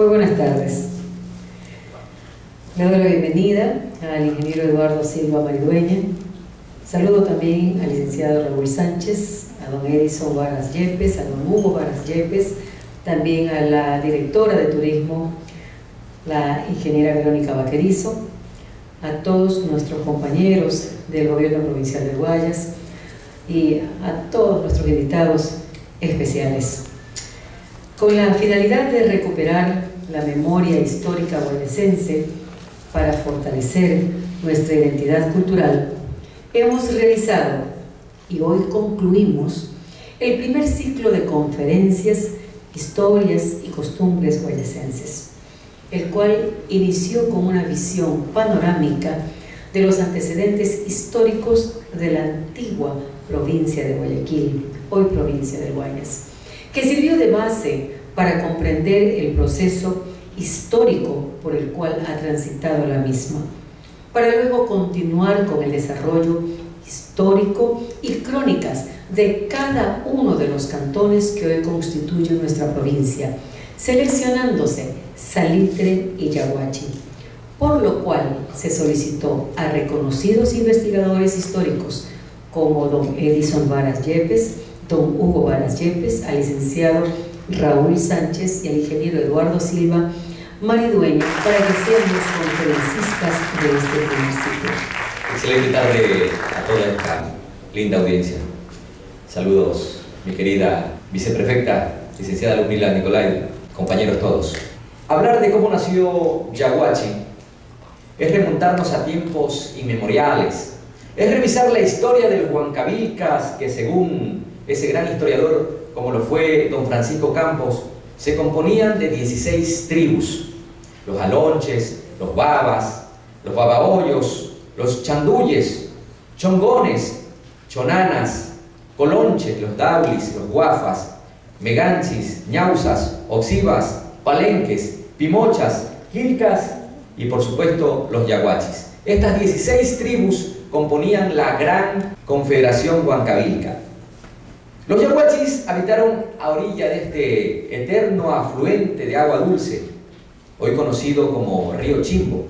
Muy buenas tardes. Le doy la bienvenida al ingeniero Eduardo Silva Maridueña. Saludo también al licenciado Raúl Sánchez, a don Edison Varas Yepes, a don Hugo Varas Yepes, también a la directora de turismo, la ingeniera Verónica Vaquerizo, a todos nuestros compañeros del gobierno provincial de Guayas y a todos nuestros invitados especiales. Con la finalidad de recuperar la memoria histórica guayasense para fortalecer nuestra identidad cultural, hemos realizado y hoy concluimos el primer ciclo de conferencias, historias y costumbres guayasenses, el cual inició con una visión panorámica de los antecedentes históricos de la antigua provincia de Guayaquil, hoy provincia del Guayas, que sirvió de base para comprender el proceso histórico por el cual ha transitado la misma, para luego continuar con el desarrollo histórico y crónicas de cada uno de los cantones que hoy constituyen nuestra provincia, seleccionándose Salitre y Yaguachi, por lo cual se solicitó a reconocidos investigadores históricos como don Edison Varas Yepes, don Hugo Varas Yepes, al licenciado Raúl Sánchez y al ingeniero Eduardo Silva Maridueña para que sean los conferencistas de este primer ciclo. Excelente tarde a toda esta linda audiencia. Saludos, mi querida viceprefecta, licenciada Ludmila Nicolai, compañeros todos. Hablar de cómo nació Yaguachi es remontarnos a tiempos inmemoriales, es revisar la historia de los huancavilcas que, según ese gran historiador como lo fue don Francisco Campos, se componían de 16 tribus: los alonches, los babas, los babahoyos, los chanduyes, chongones, chonanas, colonches, los daulis, los guafas, meganchis, ñausas, oxivas, palenques, pimochas, quilcas y por supuesto los yaguachis. Estas 16 tribus componían la gran confederación huancavilca. Los yaguachis habitaron a orilla de este eterno afluente de agua dulce, hoy conocido como río Chimbo,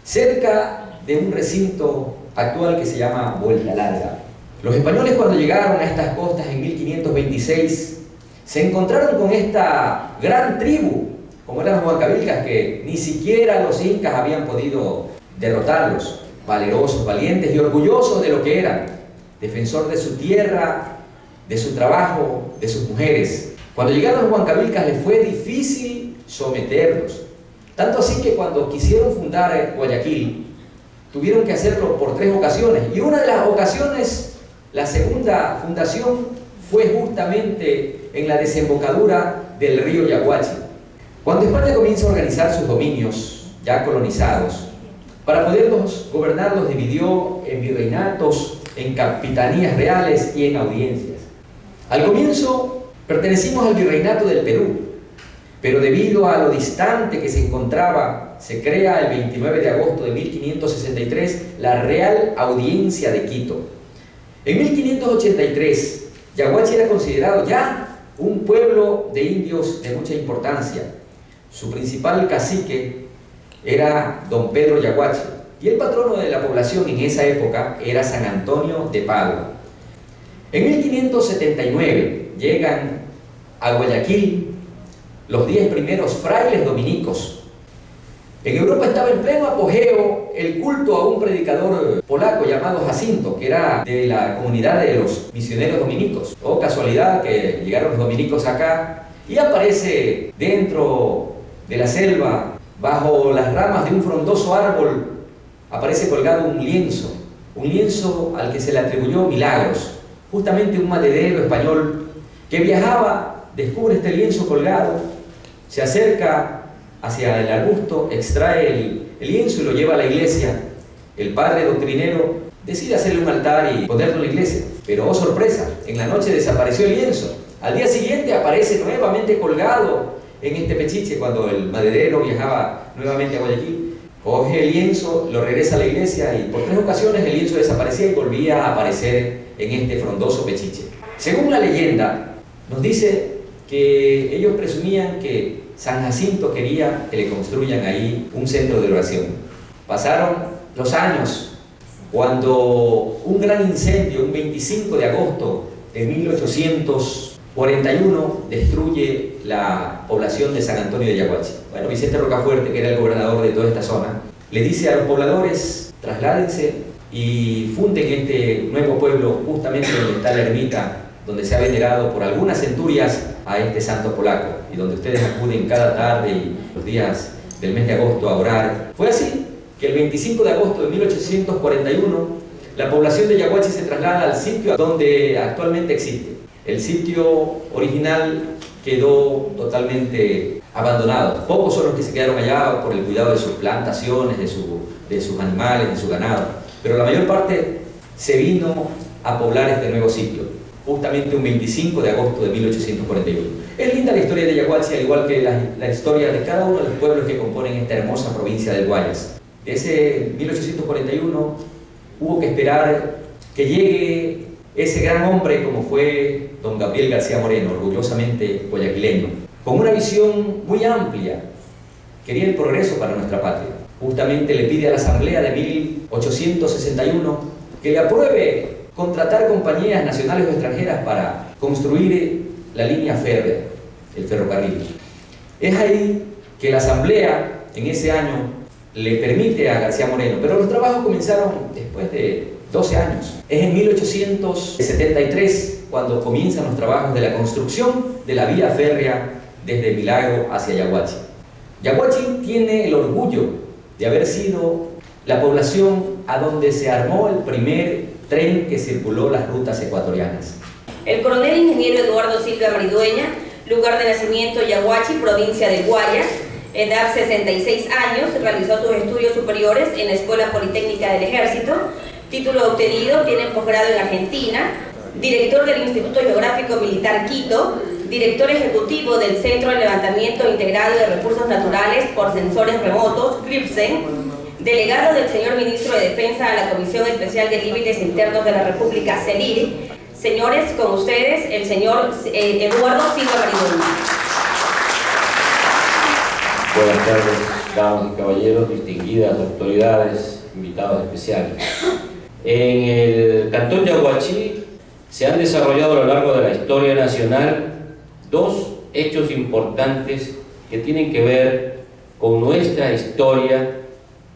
cerca de un recinto actual que se llama Vuelta Larga. Los españoles, cuando llegaron a estas costas en 1526, se encontraron con esta gran tribu, como eran los huancavilcas, que ni siquiera los incas habían podido derrotarlos, valerosos, valientes y orgullosos de lo que eran, defensor de su tierra, de su trabajo, de sus mujeres. Cuando llegaron los huancavilcas les fue difícil someterlos, tanto así que cuando quisieron fundar Guayaquil tuvieron que hacerlo por 3 ocasiones, y una de las ocasiones, la segunda fundación, fue justamente en la desembocadura del río Yaguachi. Cuando España comienza a organizar sus dominios ya colonizados, para poderlos gobernar los dividió en virreinatos, en capitanías reales y en audiencias. Al comienzo pertenecimos al virreinato del Perú, pero debido a lo distante que se encontraba, se crea el 29 de agosto de 1563 la Real Audiencia de Quito. En 1583, Yaguachi era considerado ya un pueblo de indios de mucha importancia. Su principal cacique era don Pedro Yaguachi, y el patrono de la población en esa época era San Antonio de Padua. En 1579 llegan a Guayaquil los 10 primeros frailes dominicos. En Europa estaba en pleno apogeo el culto a un predicador polaco llamado Jacinto, que era de la comunidad de los misioneros dominicos. Oh casualidad que llegaron los dominicos acá, y aparece dentro de la selva, bajo las ramas de un frondoso árbol, aparece colgado un lienzo al que se le atribuyó milagros. Justamente un maderero español que viajaba, descubre este lienzo colgado, se acerca hacia el arbusto, extrae el lienzo y lo lleva a la iglesia. El padre doctrinero decide hacerle un altar y ponerlo en la iglesia, pero oh sorpresa, en la noche desapareció el lienzo. Al día siguiente aparece nuevamente colgado en este pechiche. Cuando el maderero viajaba nuevamente a Guayaquil, coge el lienzo, lo regresa a la iglesia, y por 3 ocasiones el lienzo desaparecía y volvía a aparecer en este frondoso pechiche. Según la leyenda, nos dice que ellos presumían que San Jacinto quería que le construyan ahí un centro de oración. Pasaron los años, cuando un gran incendio, un 25 de agosto de 1841, destruye la población de San Antonio de Yaguachi. Bueno, Vicente Rocafuerte, que era el gobernador de toda esta zona, le dice a los pobladores: trasládense y funden este nuevo pueblo justamente donde está la ermita, donde se ha venerado por algunas centurias a este santo polaco, y donde ustedes acuden cada tarde y los días del mes de agosto a orar. Fue así que el 25 de agosto de 1841 la población de Yaguachi se traslada al sitio donde actualmente existe. El sitio original quedó totalmente abandonado. Pocos son los que se quedaron allá por el cuidado de sus plantaciones, de sus animales, de su ganado, pero la mayor parte se vino a poblar este nuevo sitio, justamente un 25 de agosto de 1841. Es linda la historia de Yaguachi, al igual que la historia de cada uno de los pueblos que componen esta hermosa provincia del Guayas. Ese 1841 hubo que esperar que llegue ese gran hombre como fue don Gabriel García Moreno, orgullosamente guayaquileño, con una visión muy amplia. Quería el progreso para nuestra patria. Justamente le pide a la Asamblea de 1861 que le apruebe contratar compañías nacionales o extranjeras para construir la línea férrea, el ferrocarril. Es ahí que la Asamblea en ese año le permite a García Moreno, pero los trabajos comenzaron después de 12 años. Es en 1873 cuando comienzan los trabajos de la construcción de la vía férrea desde Milagro hacia Yaguachi. Yaguachi tiene el orgullo de haber sido la población a donde se armó el primer tren que circuló las rutas ecuatorianas. El coronel ingeniero Eduardo Silva Maridueña, lugar de nacimiento Yaguachi, provincia de Guayas, edad 66 años, realizó sus estudios superiores en la Escuela Politécnica del Ejército, título obtenido, tiene posgrado en Argentina, director del Instituto Geográfico Militar Quito, director ejecutivo del Centro de Levantamiento Integrado de Recursos Naturales por Sensores Remotos, CRIPSEN, delegado del señor Ministro de Defensa a la Comisión Especial de Límites Internos de la República, CELIR. Señores, con ustedes, el señor Eduardo Silva Maridueña. Buenas tardes, damas y caballeros, distinguidas autoridades, invitados especiales. En el Cantón Yaguachi se han desarrollado a lo largo de la historia nacional dos hechos importantes que tienen que ver con nuestra historia,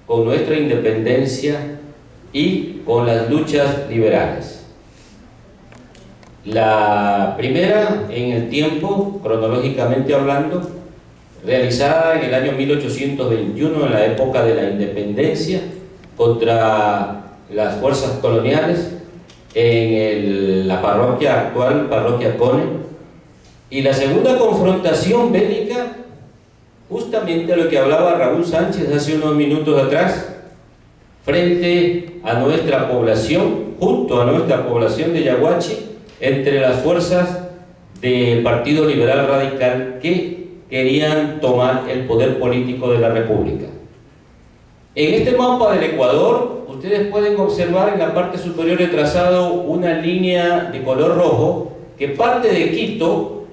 con nuestra independencia y con las luchas liberales. La primera, en el tiempo, cronológicamente hablando, realizada en el año 1821, en la época de la independencia, contra las fuerzas coloniales, en la parroquia actual, parroquia Cone, y la segunda confrontación bélica, justamente a lo que hablaba Raúl Sánchez hace unos minutos atrás, frente a nuestra población, junto a nuestra población de Yaguachi, entre las fuerzas del Partido Liberal Radical que querían tomar el poder político de la República. En este mapa del Ecuador, ustedes pueden observar en la parte superior he trazado una línea de color rojo que parte de Quito,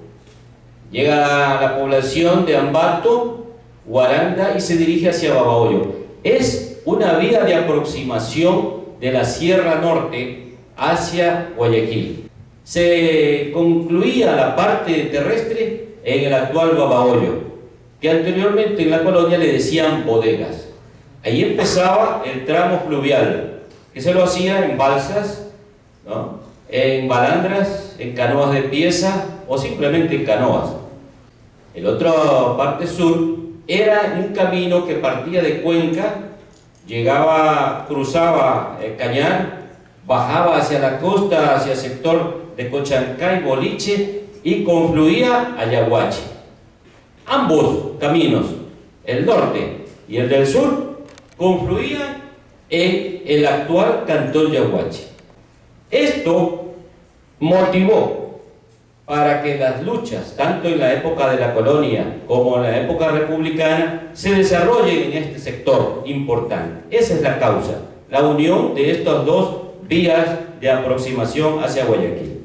llega a la población de Ambato, Guaranda y se dirige hacia Babahoyo. Es una vía de aproximación de la Sierra Norte hacia Guayaquil. Se concluía la parte terrestre en el actual Babahoyo, que anteriormente en la colonia le decían bodegas. Ahí empezaba el tramo fluvial, que se lo hacía en balsas, ¿no?, en balandras, en canoas de pieza o simplemente en canoas. El otra parte sur era un camino que partía de Cuenca, llegaba, cruzaba el Cañar, bajaba hacia la costa, hacia el sector de Cochancay, Boliche, y confluía a Yaguachi. Ambos caminos, el norte y el del sur, confluían en el actual Cantón Yaguachi. Esto motivó para que las luchas, tanto en la época de la colonia como en la época republicana, se desarrollen en este sector importante. Esa es la causa, la unión de estas dos vías de aproximación hacia Guayaquil.